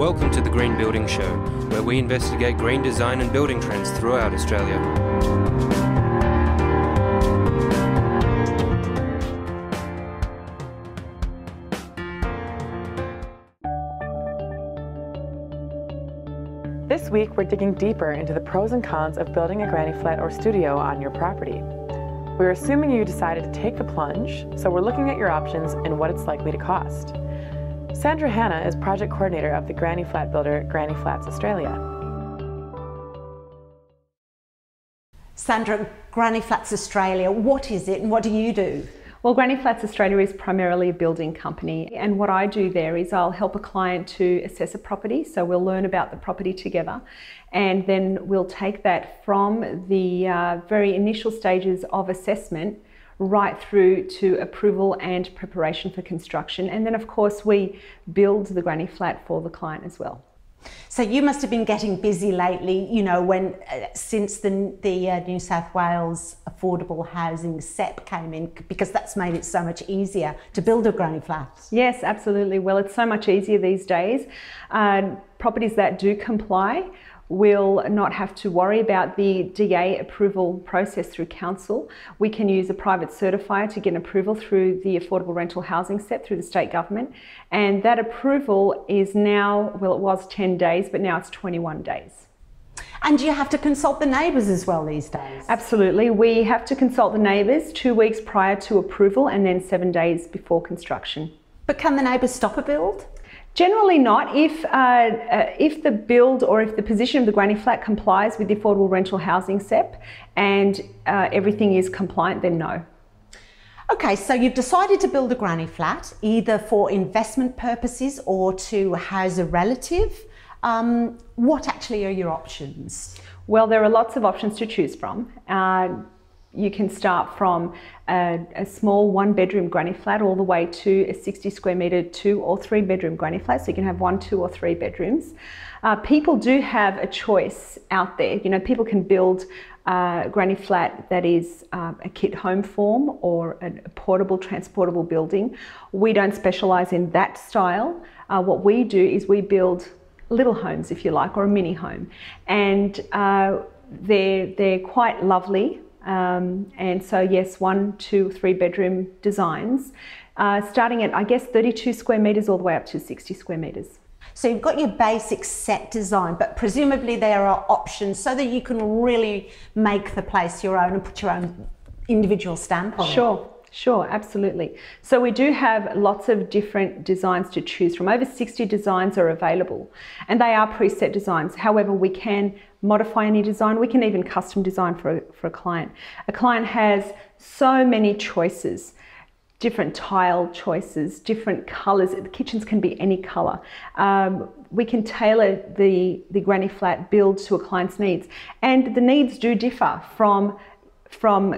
Welcome to the Green Building Show, where we investigate green design and building trends throughout Australia. This week, we're digging deeper into the pros and cons of building a granny flat or studio on your property. We're assuming you decided to take the plunge, so we're looking at your options and what it's likely to cost. Sandra Hanna is project coordinator of the granny flat builder Granny Flats Australia. Sandra, Granny Flats Australia, what is it and what do you do? Well, Granny Flats Australia is primarily a building company, and what I do there is I'll help a client to assess a property. So we'll learn about the property together, and then we'll take that from the very initial stages of assessment right through to approval and preparation for construction. And then of course we build the granny flat for the client as well. So you must have been getting busy lately, you know, when since the New South Wales Affordable Housing SEP came in, because that's made it so much easier to build a granny flat. Yes, absolutely. Well, it's so much easier these days. Properties that do comply will not have to worry about the DA approval process through council. We can use a private certifier to get an approval through the Affordable Rental Housing SEP through the state government. And that approval is now, well, it was 10 days, but now it's 21 days. And you have to consult the neighbours as well these days? Absolutely. We have to consult the neighbours 2 weeks prior to approval and then 7 days before construction. But can the neighbours stop a build? Generally not. If the build or if the position of the granny flat complies with the Affordable Rental Housing SEP and everything is compliant, then no. Okay, so you've decided to build a granny flat either for investment purposes or to house a relative. What actually are your options? Well, there are lots of options to choose from. You can start from a small 1-bedroom granny flat all the way to a 60 square metre 2 or 3 bedroom granny flat, so you can have 1, 2 or 3 bedrooms. People do have a choice out there. You know, people can build a granny flat that is a kit home form or a portable, transportable building. We don't specialise in that style. What we do is we build little homes, if you like, or a mini home, and they're quite lovely. And so yes, 1, 2, 3 bedroom designs, starting at, I guess, 32 square metres all the way up to 60 square metres. So you've got your basic set design, but presumably there are options so that you can really make the place your own and put your own individual stamp on it. Sure, absolutely. So we do have lots of different designs to choose from. Over 60 designs are available, and they are preset designs. However, we can modify any design. We can even custom design for a client. A client has so many choices, different tile choices, different colours. The kitchens can be any colour. We can tailor the granny flat build to a client's needs, and the needs do differ from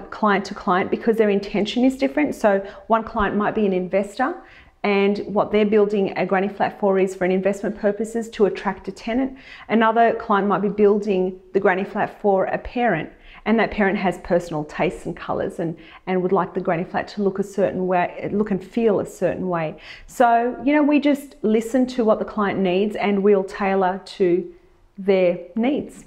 client to client because their intention is different. So one client might be an investor, and what they're building a granny flat for is for an investment purposes to attract a tenant. Another client might be building the granny flat for a parent, and that parent has personal tastes and colours and would like the granny flat to look a certain way, look and feel a certain way. So, you know, we just listen to what the client needs and we'll tailor to their needs.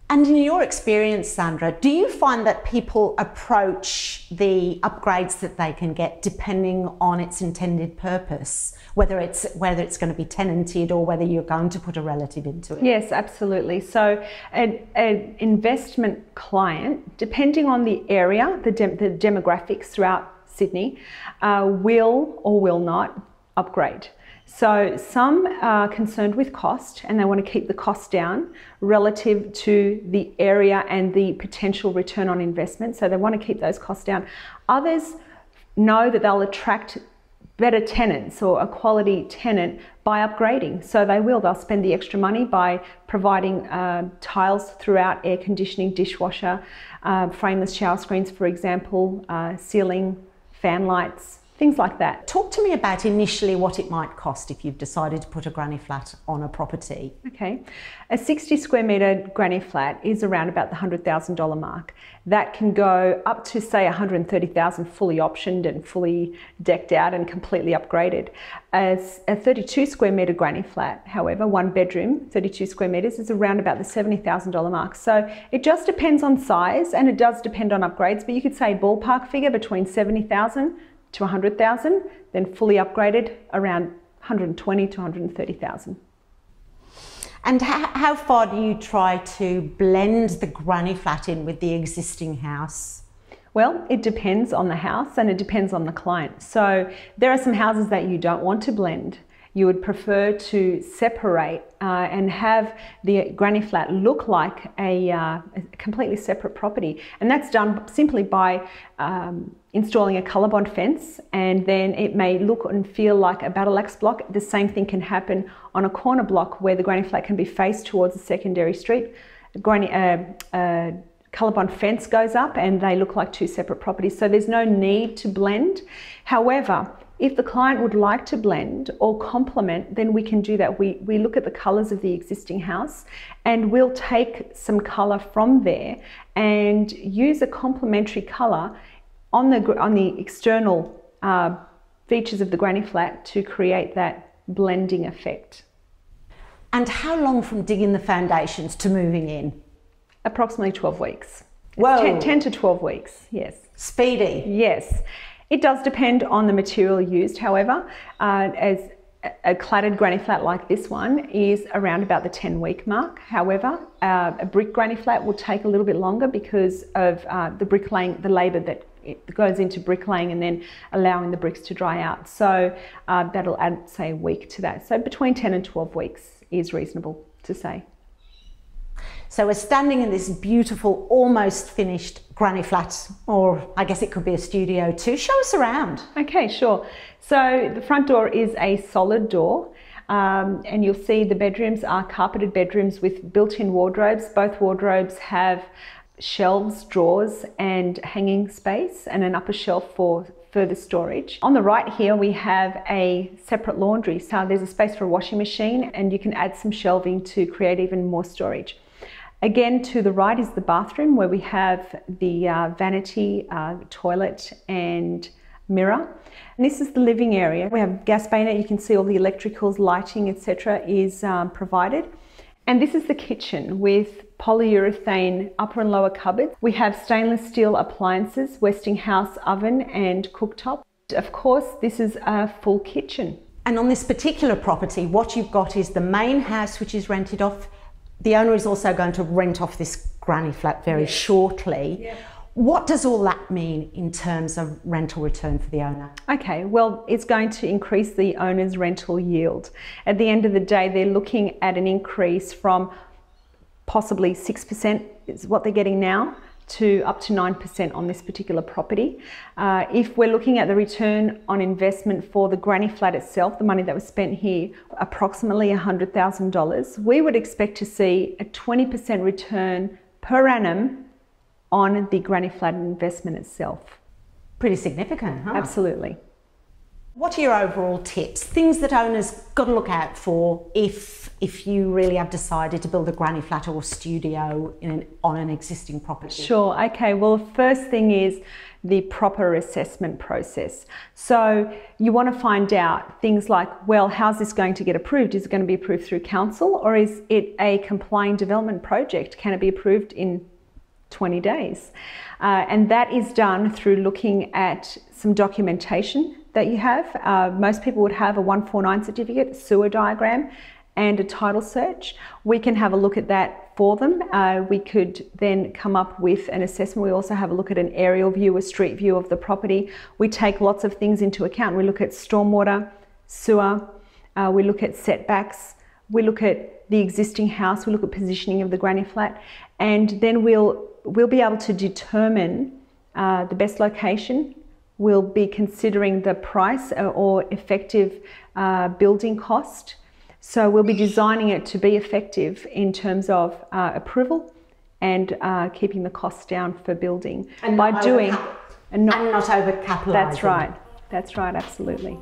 And in your experience, Sandra, do you find that people approach the upgrades that they can get depending on its intended purpose, whether it's going to be tenanted or whether you're going to put a relative into it? Yes, absolutely. So an investment client, depending on the area, the demographics throughout Sydney, will or will not upgrade. So some are concerned with cost and they want to keep the cost down relative to the area and the potential return on investment. So they want to keep those costs down. Others know that they'll attract better tenants or a quality tenant by upgrading. So they'll spend the extra money by providing tiles throughout, air conditioning, dishwasher, frameless shower screens, for example, ceiling, fan lights, things like that. Talk to me about initially what it might cost if you've decided to put a granny flat on a property. Okay, a 60 square metre granny flat is around about the $100,000 mark. That can go up to say $130,000 fully optioned and fully decked out and completely upgraded. As a 32 square metre granny flat, however, one bedroom, 32 square metres, is around about the $70,000 mark. So it just depends on size and it does depend on upgrades, but you could say ballpark figure between $70,000 to $100,000, then fully upgraded around $120,000 to $130,000. And how far do you try to blend the granny flat in with the existing house? Well, it depends on the house and it depends on the client. So there are some houses that you don't want to blend. You would prefer to separate and have the granny flat look like a completely separate property. And that's done simply by installing a colour bond fence, and then it may look and feel like a battle axe block. The same thing can happen on a corner block where the granny flat can be faced towards a secondary street. Colour bond fence goes up and they look like two separate properties. So there's no need to blend. However, if the client would like to blend or complement, then we can do that. We look at the colours of the existing house and we'll take some colour from there and use a complementary colour on the external features of the granny flat to create that blending effect. And how long from digging the foundations to moving in? Approximately 12 weeks. Whoa. 10 to 12 weeks, yes. Speedy. Yes. It does depend on the material used, however, as a cladded granny flat like this one is around about the 10-week mark. However, a brick granny flat will take a little bit longer because of the bricklaying, the labour that it goes into bricklaying and then allowing the bricks to dry out. So that'll add, say, a week to that. So between 10 and 12 weeks is reasonable to say. So we're standing in this beautiful, almost finished granny flat, or I guess it could be a studio too. Show us around. Okay, sure. So the front door is a solid door. And you'll see the bedrooms are carpeted bedrooms with built-in wardrobes. Both wardrobes have shelves, drawers and hanging space and an upper shelf for further storage. On the right here we have a separate laundry. So there's a space for a washing machine and you can add some shelving to create even more storage. Again, to the right is the bathroom where we have the vanity, toilet and mirror. And this is the living area. We have gas bayonet, you can see all the electricals, lighting, etc. is provided. And this is the kitchen with polyurethane upper and lower cupboards. We have stainless steel appliances, Westinghouse oven and cooktop. Of course, this is a full kitchen. And on this particular property, what you've got is the main house which is rented off. The owner is also going to rent off this granny flat very shortly. Yeah. What does all that mean in terms of rental return for the owner? Okay, well, it's going to increase the owner's rental yield. At the end of the day, they're looking at an increase from possibly 6% is what they're getting now to up to 9% on this particular property. If we're looking at the return on investment for the granny flat itself, the money that was spent here, approximately $100,000, we would expect to see a 20% return per annum on the granny flat investment itself. Pretty significant, huh? Absolutely. What are your overall tips? Things that owners got to look out for if you really have decided to build a granny flat or studio on an existing property? Sure, okay. Well, the first thing is the proper assessment process. So you want to find out things like, well, how's this going to get approved? Is it going to be approved through council or is it a complying development project? Can it be approved in 20 days? And that is done through looking at some documentation that you have. Most people would have a 149 certificate, a sewer diagram and a title search. We can have a look at that for them. We could then come up with an assessment. We also have a look at an aerial view, a street view of the property. We take lots of things into account. We look at stormwater, sewer, we look at setbacks, we look at the existing house, we look at positioning of the granny flat, and then we'll be able to determine the best location. We'll be considering the price or effective building cost. So we'll be designing it to be effective in terms of approval and keeping the costs down for building. And by doing and not over capitalising. That's right. That's right, absolutely.